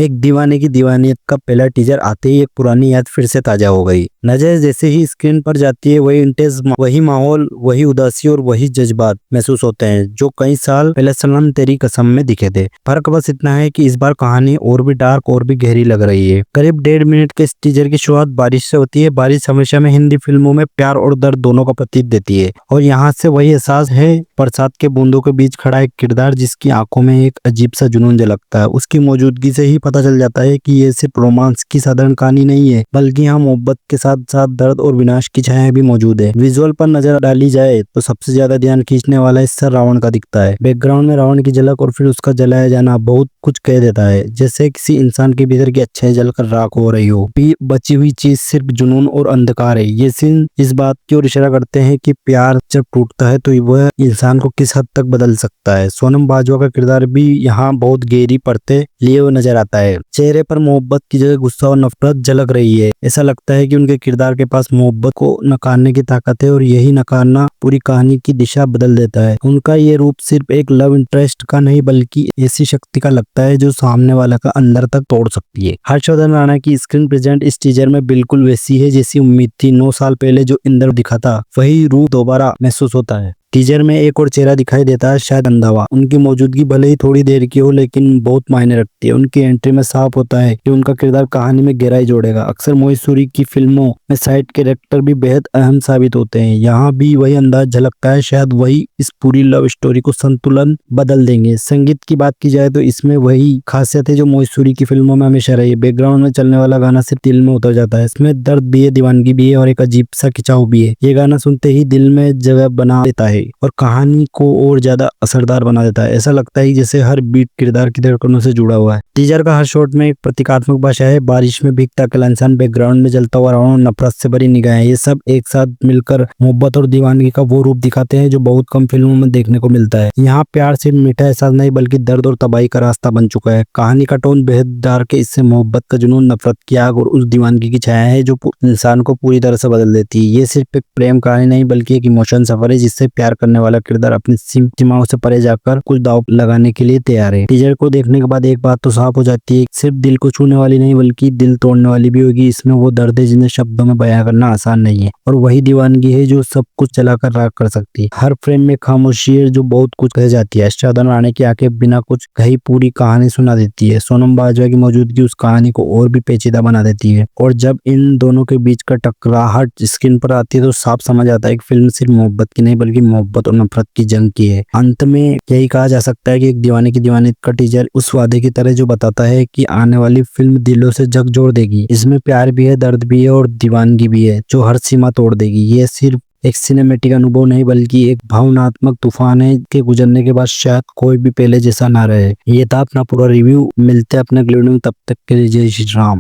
एक दीवाने की दीवानियत का पहला टीजर आते ही एक पुरानी याद फिर से ताजा हो गई। नजर जैसे ही स्क्रीन पर जाती है वही इंटेंस, वही माहौल, वही उदासी और वही जज्बात महसूस होते हैं जो कई साल पहले सनम तेरी कसम में दिखे थे। फर्क बस इतना है कि इस बार कहानी और भी डार्क और भी गहरी लग रही है। करीब 1.5 मिनट के इस टीजर की शुरुआत बारिश से होती है। बारिश हमेशा में हिंदी फिल्मों में प्यार और दर्द दोनों का प्रतीक देती है और यहाँ से वही एहसास है। बरसात के बूंदों के बीच खड़ा एक किरदार जिसकी आंखों में एक अजीब सा जुनून झलकता है। उसकी मौजूदगी से ही पता चल जाता है कि ये सिर्फ रोमांस की साधारण कहानी नहीं है, बल्कि यहाँ मोहब्बत के साथ साथ दर्द और विनाश की छाया भी मौजूद है। विजुअल पर नजर डाली जाए तो सबसे ज्यादा ध्यान खींचने वाला हिस्सा रावण का दिखता है। बैकग्राउंड में रावण की झलक और फिर उसका जलाया जाना बहुत कुछ कह देता है, जैसे किसी इंसान के भीतर की अच्छाई जलकर राख हो रही हो। बची हुई चीज सिर्फ जुनून और अंधकार है। ये सीन इस बात की ओर इशारा करते हैं कि प्यार जब टूटता है तो वह इंसान को किस हद तक बदल सकता है। सोनम बाजवा का किरदार भी यहाँ बहुत गहरी परतें लिए हुए नजर आता है। चेहरे पर मोहब्बत की जगह गुस्सा और नफरत झलक रही है। ऐसा लगता है कि उनके किरदार के पास मोहब्बत को नकारने की ताकत है और यही नकारना पूरी कहानी की दिशा बदल देता है। उनका ये रूप सिर्फ एक लव इंटरेस्ट का नहीं बल्कि ऐसी शक्ति का लगता है जो सामने वाला का अंदर तक तोड़ सकती है। हर्षवर्धन राणा की स्क्रीन प्रेजेंट इस टीजर में बिल्कुल वैसी है जैसी उम्मीद थी। 9 साल पहले जो इंद्र दिखा था वही रूप दोबारा महसूस होता है। टीजर में एक और चेहरा दिखाई देता है, शायद रंधावा। उनकी मौजूदगी भले ही थोड़ी देर की हो लेकिन बहुत मायने रखती है। उनकी एंट्री में साफ होता है कि उनका किरदार कहानी में गहराई जोड़ेगा। अक्सर मोहित सूरी की फिल्मों में साइड कैरेक्टर भी बेहद अहम साबित होते हैं। यहाँ भी वही अंदाज झलकता है, शायद वही इस पूरी लव स्टोरी को संतुलन बदल देंगे। संगीत की बात की जाए तो इसमें वही खासियत है जो मोहित सूरी की फिल्मों में हमेशा रही है। बैकग्राउंड में चलने वाला गाना सिर्फ दिल में उतर जाता है। इसमें दर्द भी है, दीवानगी भी है और एक अजीब सा खिंचाव भी है। ये गाना सुनते ही दिल में जगह बना देता है और कहानी को और ज्यादा असरदार बना देता है। ऐसा लगता है जैसे हर बीट किरदार की धड़कनों से जुड़ा हुआ है। टीजर का हर शॉट में एक प्रतीकात्मक भाषा है। बारिश में भीगता अकेला इंसान, बैकग्राउंड में जलता हुआ रावण, नफरत से भरी निगाहें, ये सब एक साथ मिलकर मोहब्बत और दीवानगी का वो रूप दिखाते हैं जो बहुत कम फिल्मों में देखने को मिलता है। यहाँ प्यार सिर्फ मीठा एहसास नहीं बल्कि दर्द और तबाही का रास्ता बन चुका है। कहानी का टोन बेहद डार्क है। इससे मोहब्बत का जुनून, नफरत की आग और उस दीवानगी की छाया है जो इंसान को पूरी तरह से बदल देती है। ये सिर्फ एक प्रेम कहानी नहीं बल्कि एक इमोशन सफर है जिससे प्यार करने वाला किरदार अपनी सीमाओं से परे जाकर कुछ दांव लगाने के लिए तैयार है। टीजर को देखने के बाद एक बात तो साफ हो जाती है, सिर्फ दिल को छूने वाली नहीं बल्कि दिल तोड़ने वाली भी होगी। इसमें वो दर्द है जिन्हें शब्दों में बयां करना आसान नहीं है और वही दीवानगी है जो सब कुछ जलाकर राख कर सकती है। हर फ्रेम में खामोशी है जो बहुत कुछ कह जाती है। हर्षवर्धन राणा की आंखें बिना कुछ कही पूरी कहानी सुना देती है। सोनम बाजवा की मौजूदगी उस कहानी को और भी पेचीदा बना देती है और जब इन दोनों के बीच का टकराहट स्क्रीन पर आती है तो साफ समझ आता है कि फिल्म सिर्फ मोहब्बत की नहीं बल्कि मोहब्बत और नफरत की जंग की है। अंत में यही कहा जा सकता है कि एक दीवाने की दीवानी का टीजर उस वादे की तरह जो बताता है कि आने वाली फिल्म दिलों से जग जोड़ देगी। इसमें प्यार भी है, दर्द भी है और दीवानगी भी है जो हर सीमा तोड़ देगी। ये सिर्फ एक सिनेमेटिक अनुभव नहीं बल्कि एक भावनात्मक तूफान है के गुजरने के बाद शायद कोई भी पहले जैसा ना रहे। ये था अपना पूरा रिव्यू। मिलते हैं अपने अगले वीडियो में, तब तक के लिए जय श्री राम।